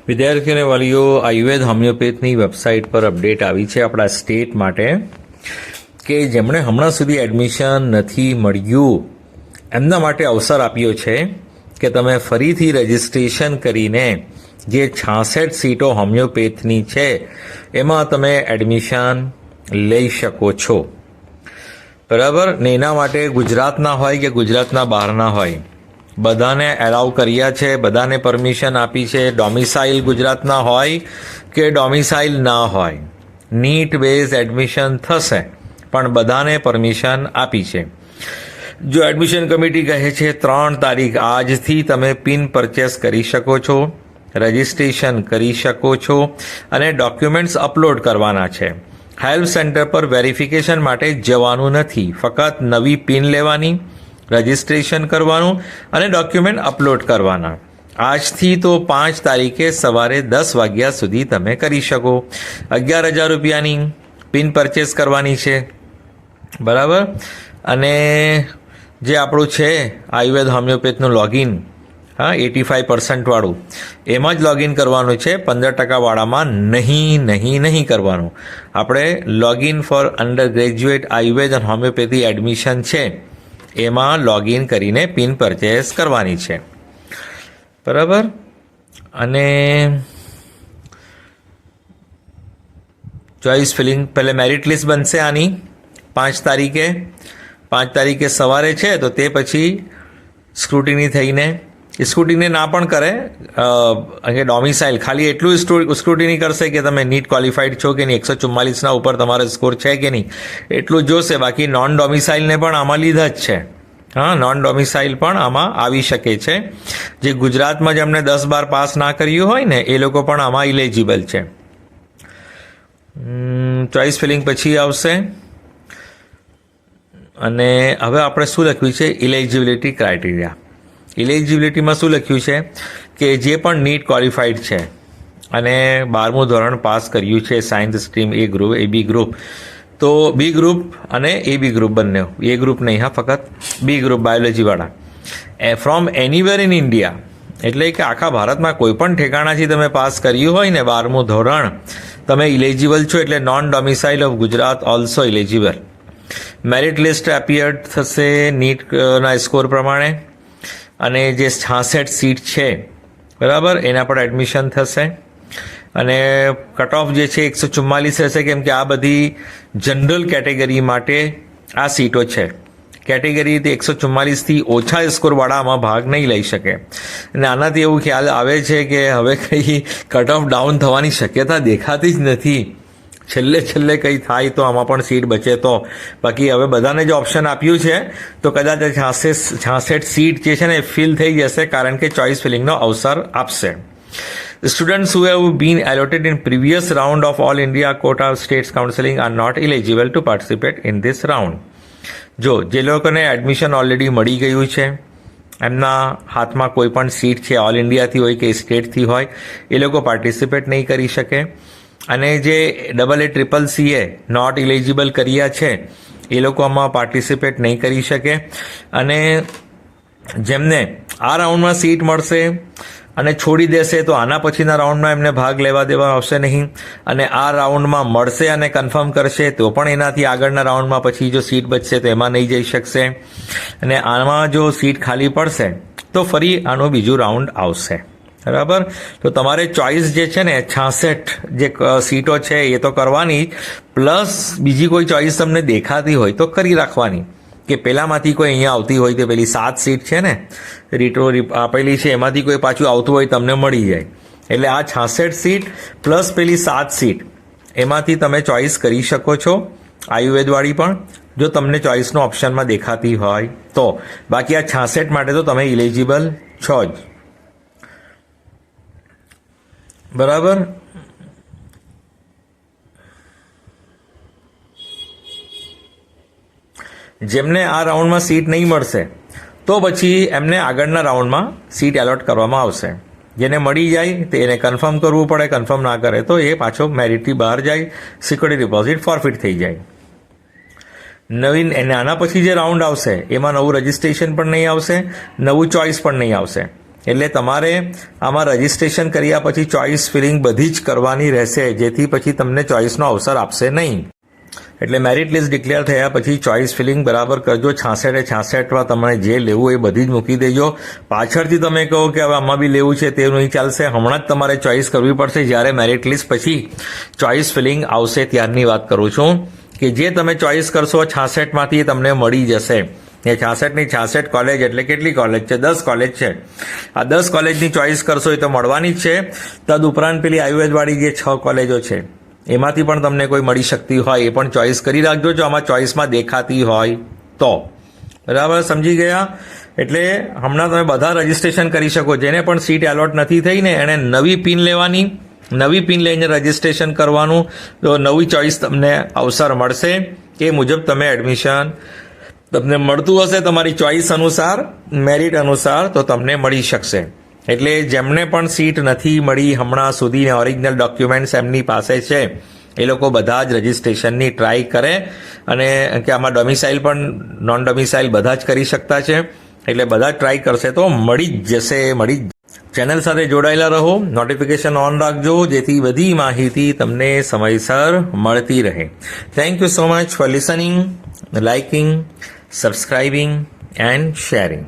વિદ્યાર્થીઓ અને વાલીઓ, આયુર્વેદ હોમિયોપેથની વેબસાઇટ પર અપડેટ આવી છે આપણા સ્ટેટ માટે કે જેમણે હમણાં સુધી એડમિશન નથી મળ્યું એમના માટે અવસર આપ્યો છે કે તમે ફરીથી રજિસ્ટ્રેશન કરીને જે 66 સીટો હોમિયોપેથની છે એમાં તમે એડમિશન લઈ શકો છો. બરાબર ને? એના માટે ગુજરાતના હોય કે ગુજરાતના બહારના હોય બધાને એલાઉ કર્યા છે, બધાને પરમિશન આપી છે. ડોમિસાઇલ ગુજરાતના હોય કે ડોમિસાઇલ ના હોય, નીટ બેઝ એડમિશન થશે, પણ બધાને પરમિશન આપી છે. જો એડમિશન કમિટી કહે છે 3 તારીખ આજથી તમે પિન પરચેસ કરી શકો છો, રજિસ્ટ્રેશન કરી શકો છો અને ડોક્યુમેન્ટ્સ અપલોડ કરવાના છે. હેલ્પ સેન્ટર પર વેરિફિકેશન માટે જવાનું નથી, ફક્ત નવી પિન લેવાની, રજિસ્ટ્રેશન કરવાનું અને ડોક્યુમેન્ટ અપલોડ કરવાના. આજથી તો 5 તારીખે સવારે 10 વાગ્યા સુધી તમે કરી શકો. 11,000 રૂપિયાની પિન પરચેસ કરવાની છે. બરાબર? અને જે આપણું છે આયુર્વેદ હોમિયોપેથનું લોગિન, 85% વાળું, એમાં જ લોગિન કરવાનું છે. 15% વાળામાં નહીં કરવાનું. આપણે login for undergraduate Ayurveda અને હોમિયોપેથી એડમિશન છે એમાં લોગિન કરીને પિન પરચેસ કરવાની છે. બરાબર? અને ચોઇસ ફિલિંગ પહેલે મેરિટ લિસ્ટ બનશે આની 5 તારીખે સવારે છે, તો તે પછી સ્ક્રુટિની થઈને સ્ક્રુટિની ના પણ કરે, ડોમિસાઇલ ખાલી એટલું સ્ક્રુટિની કરશે કે તમે નીટ ક્વોલિફાઈડ છો કે નહીં, 144ના ઉપર તમારો સ્કોર છે કે નહીં એટલું જોશે. બાકી નોન ડોમિસાઇલને પણ આમાં લીધા જ છે. નોન ડોમિસાઇલ પણ આમાં આવી શકે છે. જે ગુજરાતમાં જેમણે 10-12 પાસ ના કર્યું હોય ને એ લોકો પણ આમાં ઇલિજિબલ છે. ચોઇસ ફિલિંગ પછી આવશે. અને હવે આપણે શું લખ્યું છે? Eligibility criteria. ઇલિજિબિલિટીમાં શું લખ્યું છે કે જે પણ નીટ ક્વોલિફાઈડ છે અને 12મું ધોરણ પાસ કર્યું છે સાયન્સ સ્ટ્રીમ એ ગ્રુપ, એ બી ગ્રુપ, તો બી ગ્રુપ અને એ બી ગ્રુપ બંને, એ ગ્રુપ નહીં, ફક્ત બી ગ્રુપ બાયોલોજીવાળા, ફ્રોમ એનીવેર ઇન ઇન્ડિયા, એટલે કે આખા ભારતમાં કોઈ પણ ઠેકાણાથી તમે પાસ કર્યું હોય ને 12મું ધોરણ, તમે ઇલિજિબલ છો. એટલે non domicile of Gujarat also eligible. Merit list appeared થશે નીટના સ્કોર પ્રમાણે અને જે 66 સીટ છે બરાબર એના પર એડમિશન થશે. અને કટ ઓફ જે છે 144 રહેશે, કેમ કે આ બધી જનરલ કેટેગરી માટે આ સીટો છે. કેટેગરીથી 144થી ઓછા સ્કોરવાળા આમાં ભાગ નહીં લઈ શકે. અને આનાથી એવું ખ્યાલ આવે છે કે હવે કંઈ કટ ઓફ ડાઉન થવાની શક્યતા દેખાતી જ નથી. છેલ્લે કંઈ થાય તો આમાં પણ સીટ બચે તો. બાકી હવે બધાને જ ઓપ્શન આપ્યું છે તો કદાચ 66 સીટ જે છે ને ફિલ થઈ જશે, કારણ કે ચોઇસ ફિલિંગનો અવસર આપશે. Students who have been allotted in previous round of All India Quota States Counseling are not eligible to participate in this round. જે લોકોને એડમિશન ઓલરેડી મળી ગયું છે, એમના હાથમાં કોઈ પણ સીટ છે, ઓલ ઇન્ડિયાથી હોય કે સ્ટેટથી હોય, એ લોકો પાર્ટિસિપેટ નહીં કરી શકે. અને જે AACCC નોટ ઇલિજિબલ કર્યા છે એ લોકો આમાં પાર્ટિસિપેટ નહીં કરી શકે. અને જેમને આ રાઉન્ડમાં સીટ મળશે અને છોડી દેશે તો આના પછીના રાઉન્ડમાં એમને ભાગ લેવા દેવા આવશે નહીં. અને આ રાઉન્ડમાં મળશે અને કન્ફર્મ કરશે તો પણ એનાથી આગળના રાઉન્ડમાં પછી જો સીટ બચશે તો એમાં નહીં જઈ શકશે. અને આમાં જો સીટ ખાલી પડશે તો ફરી આનું બીજું રાઉન્ડ આવશે. બરાબર? તો તમારે ચોઇસ જે છે ને 66 જે સીટો છે એ તો કરવાની, પ્લસ બીજી કોઈ ચોઇસ તમને દેખાતી હોય તો કરી રાખવાની, કે પેલામાંથી કોઈ અહીંયા આવતી હોય તો પેલી 7 સીટ છે ને રીટો આપેલી છે એમાંથી કોઈ પાછું આવતું હોય તમને મળી જાય. એટલે આ 66 સીટ પ્લસ પેલી 7 સીટ એમાંથી તમે ચોઇસ કરી શકો છો, આયુર્વેદવાળી પણ, જો તમને ચોઇસનો ઓપ્શનમાં દેખાતી હોય તો. બાકી આ 66 માટે તો તમે ઇલિજિબલ છો જ. બરાબર? જેમને આ રાઉન્ડમાં સીટ નહીં મળશે તો પછી એમને આગળના રાઉન્ડમાં સીટ એલોટ કરવામાં આવશે. જેને મળી જાય તો એને કન્ફર્મ કરવું પડે, કન્ફર્મ ના કરે તો એ પાછો મેરિટથી બહાર જાય, સિક્યુરિટી ડિપોઝિટ ફોરફિટ થઈ જાય. નવીન આના પછી જે રાઉન્ડ આવશે એમાં નવું રજિસ્ટ્રેશન પણ નહીં આવશે, નવું ચોઇસ પણ નહીં આવશે. એટલે તમારે આમાં રજિસ્ટ્રેશન કર્યા પછી ચોઇસ ફિલિંગ બધી જ કરવાની રહેશે, જેથી પછી તમને ચોઇસનો અવસર આપશે નહીં. એટલે મેરિટ લિસ્ટ ડિક્લેર થયા પછી ચોઇસ ફિલિંગ બરાબર કરજો. 66/66માં તમને જે લેવું એ બધી જ મૂકી દેજો. પાછળથી તમે કહો કે હવે આમાં બી લેવું છે તે નહીં ચાલશે. હમણાં જ તમારે ચોઇસ કરવી પડશે. જ્યારે મેરિટ લિસ્ટ પછી ચોઇસ ફિલિંગ આવશે ત્યારની વાત કરું છું, કે જે તમે ચોઇસ કરશો 66માંથી તમને મળી જશે. એ 66ની 66 કોલેજ એટલે કેટલી કોલેજ છે? 10 કોલેજ છે. આ 10 કોલેજની ચોઇસ કરશો એ તો મળવાની જ છે. તદ ઉપરાંત પેલી આયુર્વેદવાળી જે 6 કોલેજો છે એમાંથી પણ તમને કોઈ મળી શકતી હોય એ પણ ચોઇસ કરી રાખજો, જો આમાં ચોઇસમાં દેખાતી હોય તો. બરાબર, સમજી ગયા? એટલે હમણાં તમે બધા રજિસ્ટ્રેશન કરી શકો. જેને પણ સીટ એલોટ નથી થઈ ને એણે નવી પિન લેવાની, નવી પિન લઈને રજિસ્ટ્રેશન કરવાનું, તો નવી ચોઇસ તમને અવસર મળશે. એ મુજબ તમે એડમિશન તમને મળતું હશે તમારી ચોઇસ અનુસાર, મેરિટ અનુસાર, તો તમને મળી શકશે. એટલે જેમને પણ સીટ નથી મળી હમણાં સુધી, ઓરિજિનલ ડોક્યુમેન્ટ્સ એમની પાસે છે, એ લોકો બધા જ રજિસ્ટ્રેશનની ટ્રાય કરે. અને કે આમાં ડોમિસાઇલ પણ નોન ડોમિસાઇલ બધા જ કરી શકતા છે. એટલે બધા ટ્રાય કરશે તો મળી જ જશે, મળી જ. ચેનલ સાથે જોડાયેલા રહો, નોટિફિકેશન ઓન રાખજો, જેથી બધી માહિતી તમને સમયસર મળતી રહે. Thank you so much for listening, liking, subscribing and sharing.